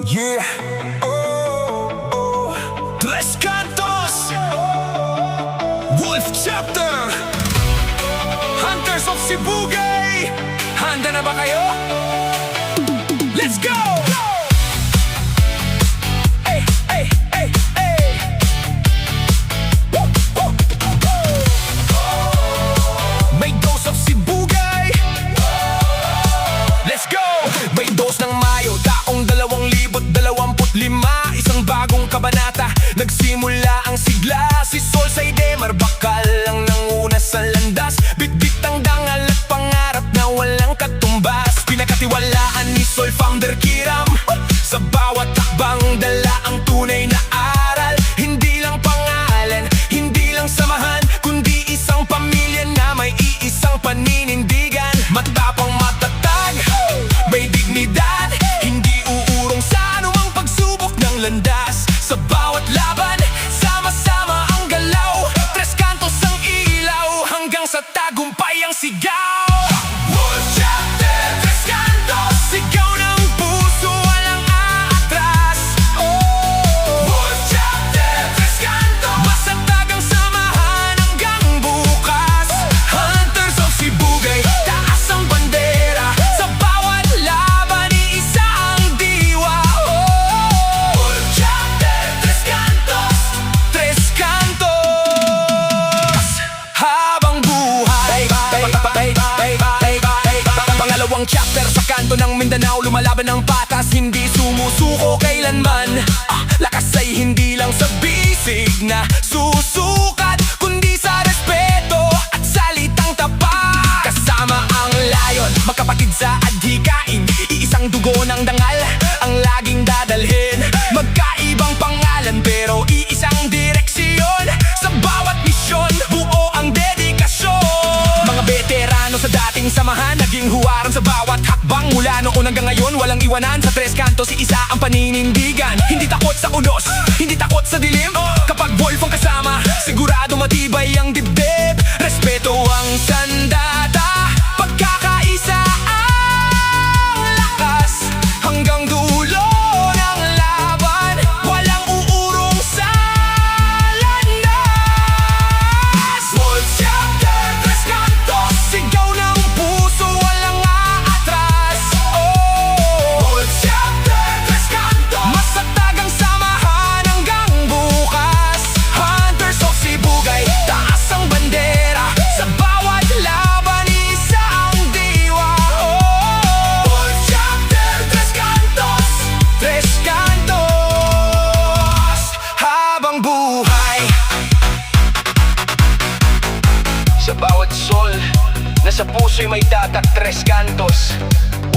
Yeah. Tres Cantos, Wolf Chapter, Hunters of Sibugay. Handa na ba kayo? Let's go! Hey, hey, hey, hey. Woo, woo, woo. May dose of Sibugay. Let's go! May dose ng Mayo, taong 2025. Isang bagong kabanata, nagsimula ang sigla. Si Sol Saide Marbakal ang nanguna sa landas. Bitbit ang dangal at pangarap na walang katumbas. Pinakatiwalaan ni Sol Founder Kiram. Sa bawat takbang dala ang tunay na aral. Hindi lang pangalan, hindi lang samahan, kundi isang pamilya na may iisang paninindigan. Matapang matatag, may dignidad, hindi uurong sa anumang pagsubok ng landas. Sa bawat laban, sama-sama ang galaw. Tres Cantos ang ilaw, hanggang sa tagumpay ang sigaw. Wolf Chapter, Tres Cantos, sigaw ng puso, walang aatras. Wolf Chapter, Tres Cantos, matatag ang samahan hanggang bukas. Hunters of Sibugay, taas ang bandera. Sa bawat laban, iisa ang diwa. Wolf Chapter, Tres Cantos, Tres Cantos. Habang buhay, pangalawang chapter sa kanto ng Mindanao. Lumalaban ng patas, hindi sumusuko kailanman. Lakas ay hindi lang sa bisig na susukat, kundi sa respeto at salitang tapat. Kasama ang layon, magkapatid sa adhikain. Iisang dugo ng dangal ang laging dadalhin. Magkaibang pangalan pero iisang direksyon. Sa bawat misyon, buo ang dedikasyon. Mga veterano sa dating samahan, naging huwaran sa bawat hakbang. Mula noon hanggang ngayon, walang iwanan. Sa Tres Cantos, iisa ang paninindigan. Hindi takot sa unos, hindi takot sa dilim. Kapag Wolf ang kasama, sigurado matibay ang dibdib. Respeto ang sandata, pagkakaisa ang lakas. Hanggang dulo ng laban, walang uurong sa landas. Wolf Chapter, Tres Cantos, sigaw ng puso, walang aatras. Wolf Chapter, Tres Cantos, matatag ang samahan hanggang bukas. Hunters of Sibugay, taas ang bandera. Sa bawat laban, isa ang diwa. Wolf Chapter, Tres Cantos, Tres Cantos. Habang buhay, sa bawat sol, nasa puso'y may tatak. Tres Cantos,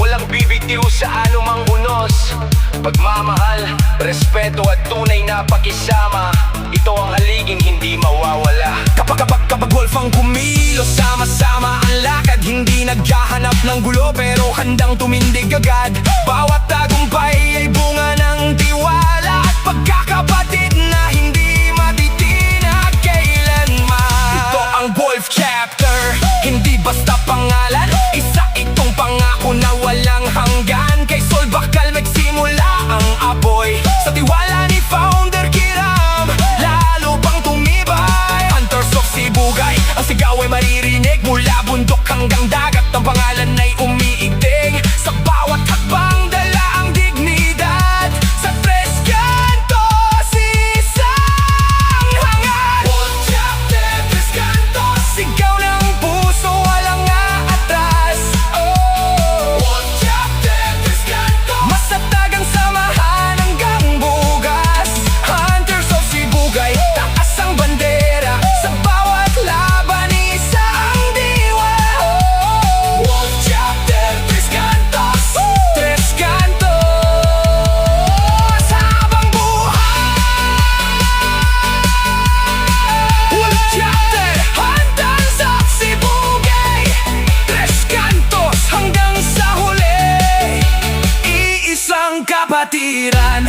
walang bibitiw sa anumang unos. Pagmamahal, respeto at tunay na pakisama, ito ang haliging hindi mawawala. Kapag Wolf ang kumilos, sama-sama ang lakad. Hindi naghahanap ng gulo pero handang tumindig agad. Bawat tagumpay ay bunga ng tiwala at pagkakapatid na hindi matitinag kailanman. Ito ang Wolf Chapter, hindi basta pangalan. Isa itong pangako na walang hanggan. Kay Sol Bakal nagsimula ang apoy. Sa tiwala ni Founder Kiram, lalo pang tumibay. Hunters of Sibugay, ang sigaw ay maririnig. Mula bundok hanggang dagat, ang pangalan ay umiigting. Sa bawat hakbang, dala ang dignidad. Sa Tres Cantos, isang hangad. Wolf Chapter, Tres Cantos, sigaw ng puso, walang aatras. Wolf Chapter, Tres Cantos, matatag ang samahan hanggang bukas. Hunters of Sibugay, taas ang bandera. Sa bawat laban, isa ang diwa. Wolf Chapter, Tres Cantos, Tres Cantos. Habang buhay, Wolf Chapter, Hunters of Sibugay, Tres Cantos, hanggang sa huli, iisang kapatiran.